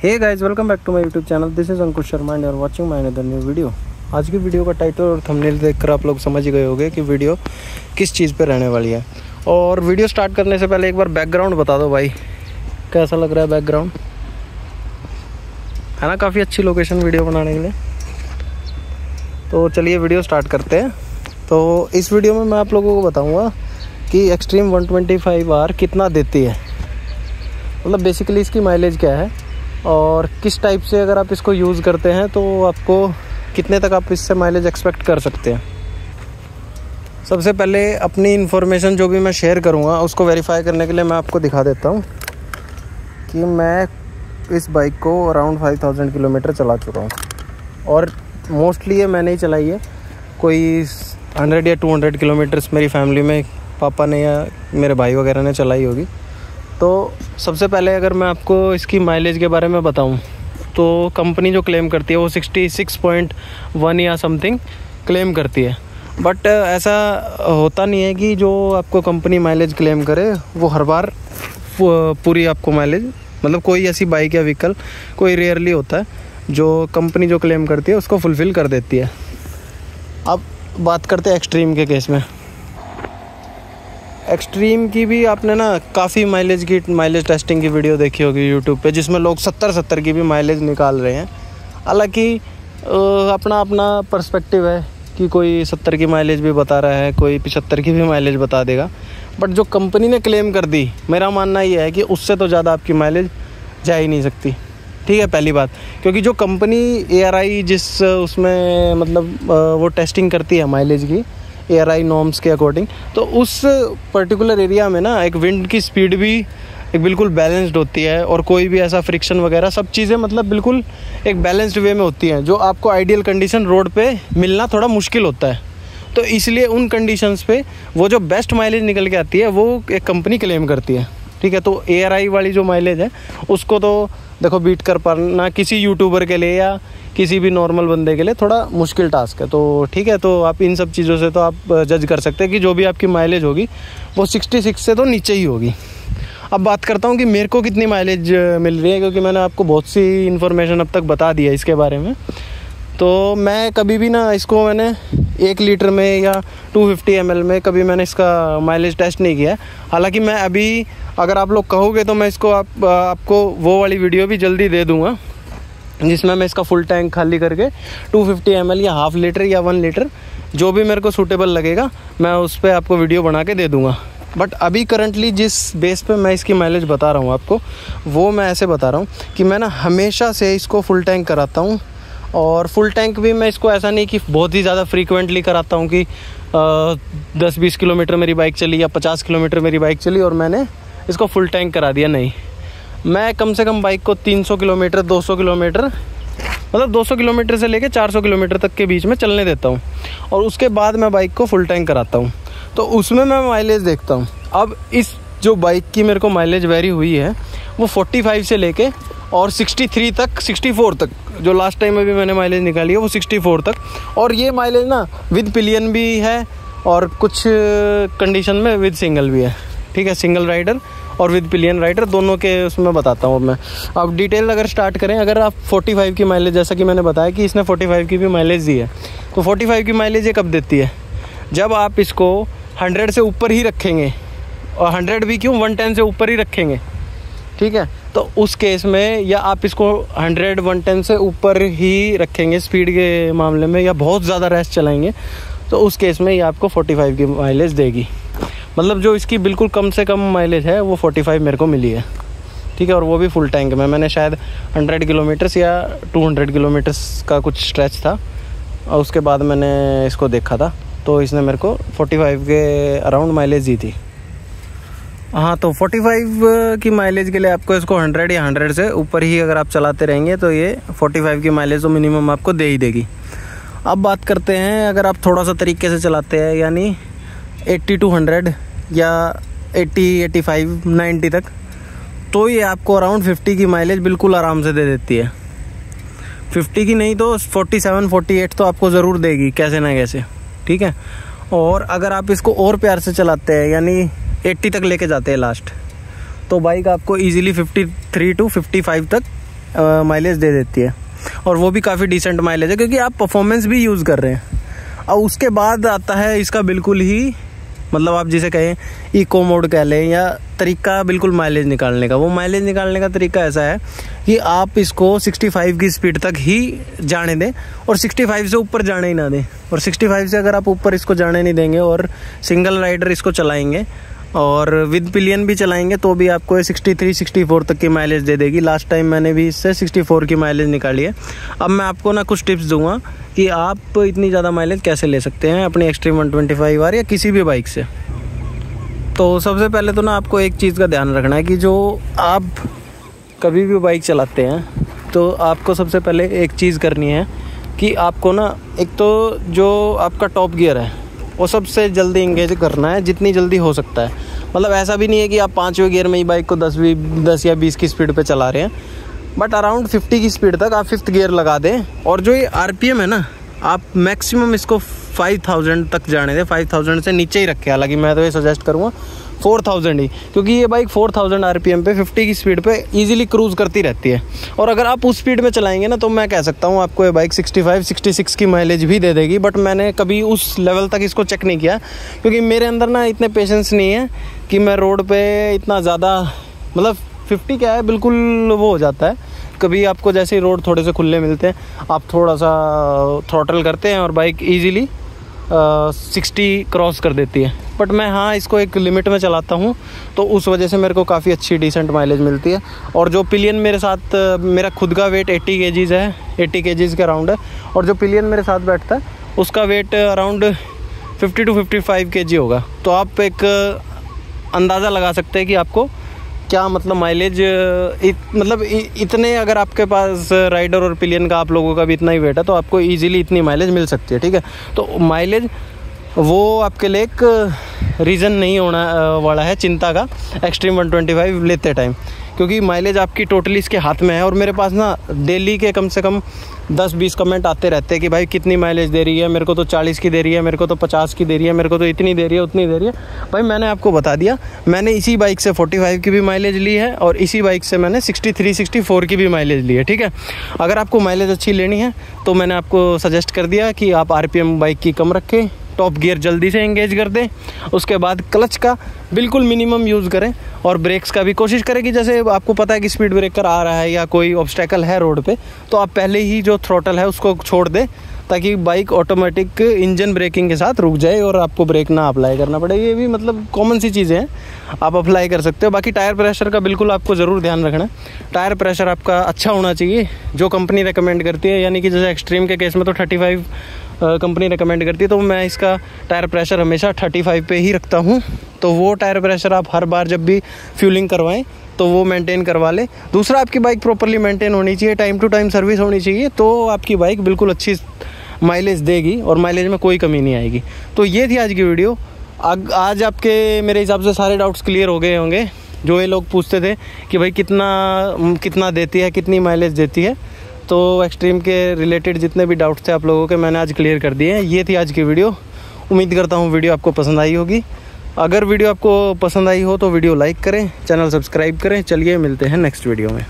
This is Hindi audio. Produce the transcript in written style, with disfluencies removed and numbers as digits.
Hey guys, welcome back to my YouTube channel. This is Ankush Sharma and you are watching my another new video. आज की वीडियो का टाइटल और थंबनेल देखकर आप लोग समझ ही गए होंगे कि वीडियो किस चीज़ पे रहने वाली है। और वीडियो स्टार्ट करने से पहले एक बार बैकग्राउंड बता दो भाई, कैसा लग रहा है बैकग्राउंड? है ना, काफ़ी अच्छी लोकेशन वीडियो बनाने के लिए। तो चलिए वीडियो स्टार्ट करते हैं। तो इस वीडियो में मैं आप लोगों को बताऊँगा कि एक्सट्रीम 125R कितना देती है, मतलब बेसिकली इसकी माइलेज क्या है और किस टाइप से अगर आप इसको यूज़ करते हैं तो आपको कितने तक आप इससे माइलेज एक्सपेक्ट कर सकते हैं। सबसे पहले अपनी इन्फॉर्मेशन जो भी मैं शेयर करूंगा उसको वेरीफाई करने के लिए मैं आपको दिखा देता हूं कि मैं इस बाइक को अराउंड 5000 किलोमीटर चला चुका हूं। और मोस्टली ये मैंने ही चलाई है, कोई 100 या 200 किलोमीटर्स मेरी फैमिली में पापा ने या मेरे भाई वगैरह ने चलाई होगी। तो सबसे पहले अगर मैं आपको इसकी माइलेज के बारे में बताऊं तो कंपनी जो क्लेम करती है वो 66.1 या समथिंग क्लेम करती है। बट ऐसा होता नहीं है कि जो आपको कंपनी माइलेज क्लेम करे वो हर बार पूरी आपको माइलेज, मतलब कोई ऐसी बाइक या व्हीकल कोई रेयरली होता है जो कंपनी जो क्लेम करती है उसको फुलफ़िल कर देती है। अब बात करते हैं एक्सट्रीम के केस में। एक्सट्रीम की भी आपने ना काफ़ी माइलेज टेस्टिंग की वीडियो देखी होगी यूट्यूब पे, जिसमें लोग 70 की भी माइलेज निकाल रहे हैं। हालांकि अपना अपना पर्सपेक्टिव है कि कोई 70 की माइलेज भी बता रहा है, कोई 75 की भी माइलेज बता देगा। बट जो कंपनी ने क्लेम कर दी, मेरा मानना ये है कि उससे तो ज़्यादा आपकी माइलेज जा ही नहीं सकती। ठीक है, पहली बात, क्योंकि जो कंपनी ARI जिस उसमें मतलब वो टेस्टिंग करती है माइलेज की ARI नॉर्म्स के अकॉर्डिंग, तो उस पर्टिकुलर एरिया में ना एक विंड की स्पीड भी एक बिल्कुल बैलेंस्ड होती है और कोई भी ऐसा फ्रिक्शन वगैरह सब चीज़ें मतलब बिल्कुल एक बैलेंस्ड वे में होती हैं, जो आपको आइडियल कंडीशन रोड पे मिलना थोड़ा मुश्किल होता है। तो इसलिए उन कंडीशंस पे वो जो बेस्ट माइलेज निकल के आती है वो एक कंपनी क्लेम करती है। ठीक है, तो ARI वाली जो माइलेज है उसको तो देखो बीट कर पाना किसी यूट्यूबर के लिए या किसी भी नॉर्मल बंदे के लिए थोड़ा मुश्किल टास्क है। तो ठीक है, तो आप इन सब चीज़ों से तो आप जज कर सकते हैं कि जो भी आपकी माइलेज होगी वो 66 से तो नीचे ही होगी। अब बात करता हूँ कि मेरे को कितनी माइलेज मिल रही है, क्योंकि मैंने आपको बहुत सी इन्फॉर्मेशन अब तक बता दिया इसके बारे में। तो मैं कभी भी ना इसको मैंने 1 लीटर में या 250 ml में कभी मैंने इसका माइलेज टेस्ट नहीं किया है। हालांकि मैं अभी अगर आप लोग कहोगे तो मैं इसको आपको वो वाली वीडियो भी जल्दी दे दूँगा जिसमें मैं इसका फुल टैंक खाली करके 250 ml या हाफ लीटर या 1 लीटर जो भी मेरे को सूटेबल लगेगा मैं उस पर आपको वीडियो बना के दे दूँगा। बट अभी करंटली जिस बेस पे मैं इसकी माइलेज बता रहा हूँ आपको, वो मैं ऐसे बता रहा हूँ कि मैं ना हमेशा से इसको फुल टैंक कराता हूँ। और फुल टैंक भी मैं इसको ऐसा नहीं कि बहुत ही ज़्यादा फ्रीक्वेंटली कराता हूँ कि 10-20 किलोमीटर मेरी बाइक चली या 50 किलोमीटर मेरी बाइक चली और मैंने इसको फुल टैंक करा दिया। नहीं, मैं कम से कम बाइक को 300 किलोमीटर 200 किलोमीटर मतलब 200 किलोमीटर से लेके 400 किलोमीटर तक के बीच में चलने देता हूँ और उसके बाद मैं बाइक को फुल टैंक कराता हूँ। तो उसमें मैं माइलेज देखता हूँ। अब इस जो बाइक की मेरे को माइलेज वेरी हुई है वो 45 से लेके और 63 तक 64 तक, जो लास्ट टाइम में भी मैंने माइलेज निकाली है वो 64 तक। और ये माइलेज ना विद पिलियन भी है और कुछ कंडीशन में विद सिंगल भी है। ठीक है, सिंगल राइडर और विद पिलियन राइडर दोनों के उसमें बताता हूँ मैं। अब डिटेल अगर स्टार्ट करें, अगर आप 45 की माइलेज, जैसा कि मैंने बताया कि इसने 45 की भी माइलेज दी है, तो 45 की माइलेज ये कब देती है? जब आप इसको 100 से ऊपर ही रखेंगे, और 100 भी क्यों, 110 से ऊपर ही रखेंगे। ठीक है, तो उस केस में या आप इसको 100-110 से ऊपर ही रखेंगे स्पीड के मामले में, या बहुत ज़्यादा रेस चलाएंगे, तो उस केस में ये आपको 45 की माइलेज देगी। मतलब जो इसकी बिल्कुल कम से कम माइलेज है वो 45 मेरे को मिली है। ठीक है, और वो भी फुल टैंक में। मैंने शायद 100 किलोमीटर्स या 200 किलोमीटर्स का कुछ स्ट्रेच था और उसके बाद मैंने इसको देखा था, तो इसने मेरे को 45 के अराउंड माइलेज दी थी। हाँ, तो 45 की माइलेज के लिए आपको इसको 100 या 100 से ऊपर ही अगर आप चलाते रहेंगे तो ये 45 की माइलेज तो मिनिमम आपको दे ही देगी। अब बात करते हैं अगर आप थोड़ा सा तरीके से चलाते हैं, यानी 80 to 100 या 80, 85, 90 तक, तो ये आपको अराउंड 50 की माइलेज बिल्कुल आराम से दे देती है। 50 की नहीं तो 47, 48 तो आपको ज़रूर देगी कैसे ना कैसे। ठीक है, और अगर आप इसको और प्यार से चलाते हैं, यानी 80 तक लेके जाते हैं लास्ट, तो बाइक आपको इजीली 53 to 55 तक माइलेज दे देती है, और वो भी काफ़ी डिसेंट माइलेज है क्योंकि आप परफॉर्मेंस भी यूज़ कर रहे हैं। और उसके बाद आता है इसका बिल्कुल ही मतलब आप जिसे कहें इको मोड कह लें या तरीका बिल्कुल माइलेज निकालने का। वो माइलेज निकालने का तरीका ऐसा है कि आप इसको 65 की स्पीड तक ही जाने दें और 65 से ऊपर जाने ही ना दें। और 65 से अगर आप ऊपर इसको जाने नहीं देंगे और सिंगल राइडर इसको चलाएंगे और विद पिलियन भी चलाएंगे तो भी आपको 63-64 तक की माइलेज दे देगी। लास्ट टाइम मैंने भी इससे 64 की माइलेज निकाली है। अब मैं आपको ना कुछ टिप्स दूंगा कि आप इतनी ज़्यादा माइलेज कैसे ले सकते हैं अपनी एक्सट्रीम 125R या किसी भी बाइक से। तो सबसे पहले तो ना आपको एक चीज़ का ध्यान रखना है कि जो आप कभी भी बाइक चलाते हैं तो आपको सबसे पहले एक चीज़ करनी है कि आपको ना एक तो जो आपका टॉप गियर है वो सबसे जल्दी इंगेज करना है जितनी जल्दी हो सकता है। मतलब ऐसा भी नहीं है कि आप 5वें गियर में ही बाइक को 10 या 20 की स्पीड पे चला रहे हैं, बट अराउंड 50 की स्पीड तक आप 5th गियर लगा दें। और जो ये RPM है ना, आप मैक्सिमम इसको 5000 तक जाने दें, 5000 से नीचे ही रखें। हालांकि मैं तो ये सजेस्ट करूँगा 4000 ही, क्योंकि ये बाइक 4000 RPM पे 50 की स्पीड पे इजीली क्रूज़ करती रहती है। और अगर आप उस स्पीड में चलाएंगे ना तो मैं कह सकता हूँ आपको ये बाइक 65-66 की माइलेज भी दे देगी। बट मैंने कभी उस लेवल तक इसको चेक नहीं किया क्योंकि मेरे अंदर ना इतने पेशेंस नहीं है कि मैं रोड पे इतना ज़्यादा, मतलब 50 क्या है बिल्कुल वो हो जाता है। कभी आपको जैसे ही रोड थोड़े से खुले मिलते हैं आप थोड़ा सा थ्रॉटल करते हैं और बाइक ईजीली 60 क्रॉस कर देती है। बट मैं हाँ इसको एक लिमिट में चलाता हूँ तो उस वजह से मेरे को काफ़ी अच्छी डिसेंट माइलेज मिलती है। और जो पिलियन मेरे साथ, मेरा खुद का वेट 80 kgs है, 80 kgs के अराउंड है, और जो पिलियन मेरे साथ बैठता है उसका वेट अराउंड 50-55 kg होगा। तो आप एक अंदाज़ा लगा सकते हैं कि आपको क्या मतलब माइलेज मतलब इतने, अगर आपके पास राइडर और पिलियन का आप लोगों का भी इतना ही वेट है तो आपको इजीली इतनी माइलेज मिल सकती है। ठीक है, तो माइलेज वो आपके लिए एक रीज़न नहीं होना वाला है चिंता का एक्सट्रीम 125 लेते टाइम, क्योंकि माइलेज आपकी टोटली इसके हाथ में है। और मेरे पास ना डेली के कम से कम 10-20 कमेंट आते रहते हैं कि भाई कितनी माइलेज दे रही है, मेरे को तो 40 की दे रही है, मेरे को तो 50 की दे रही है, मेरे को तो इतनी दे रही है, उतनी दे रही है। भाई मैंने आपको बता दिया, मैंने इसी बाइक से 45 की भी माइलेज ली है और इसी बाइक से मैंने 63-64 की भी माइलेज ली है। ठीक है, अगर आपको माइलेज अच्छी लेनी है तो मैंने आपको सजेस्ट कर दिया कि आप RPM बाइक की कम रखें, टॉप गियर जल्दी से एंगेज कर दें, उसके बाद क्लच का बिल्कुल मिनिमम यूज़ करें और ब्रेक्स का भी कोशिश करें कि जैसे आपको पता है कि स्पीड ब्रेकर आ रहा है या कोई ऑब्स्टेकल है रोड पे तो आप पहले ही जो थ्रोटल है उसको छोड़ दें ताकि बाइक ऑटोमेटिक इंजन ब्रेकिंग के साथ रुक जाए और आपको ब्रेक ना अप्लाई करना पड़े। ये भी मतलब कॉमन सी चीज़ें हैं, आप अप्लाई कर सकते हो। बाकी टायर प्रेशर का बिल्कुल आपको ज़रूर ध्यान रखना है। टायर प्रेशर आपका अच्छा होना चाहिए जो कंपनी रेकमेंड करती है, यानी कि जैसे एक्सट्रीम के केस में तो 35 कंपनी रेकमेंड करती है, तो मैं इसका टायर प्रेशर हमेशा 35 पे ही रखता हूँ। तो वो टायर प्रेशर आप हर बार जब भी फ्यूलिंग करवाएं तो वो मेंटेन करवा लें। दूसरा, आपकी बाइक प्रॉपर्ली मेंटेन होनी चाहिए, टाइम टू टाइम सर्विस होनी चाहिए, तो आपकी बाइक बिल्कुल अच्छी माइलेज देगी और माइलेज में कोई कमी नहीं आएगी। तो ये थी आज की वीडियो। आज आपके मेरे हिसाब से सारे डाउट्स क्लियर हो गए होंगे। जो ये लोग पूछते थे कि भाई कितना देती है, कितनी माइलेज देती है, तो एक्सट्रीम के रिलेटेड जितने भी डाउट्स थे आप लोगों के मैंने आज क्लियर कर दिए हैं। ये थी आज की वीडियो। उम्मीद करता हूँ वीडियो आपको पसंद आई होगी। अगर वीडियो आपको पसंद आई हो तो वीडियो लाइक करें, चैनल सब्सक्राइब करें। चलिए मिलते हैं नेक्स्ट वीडियो में।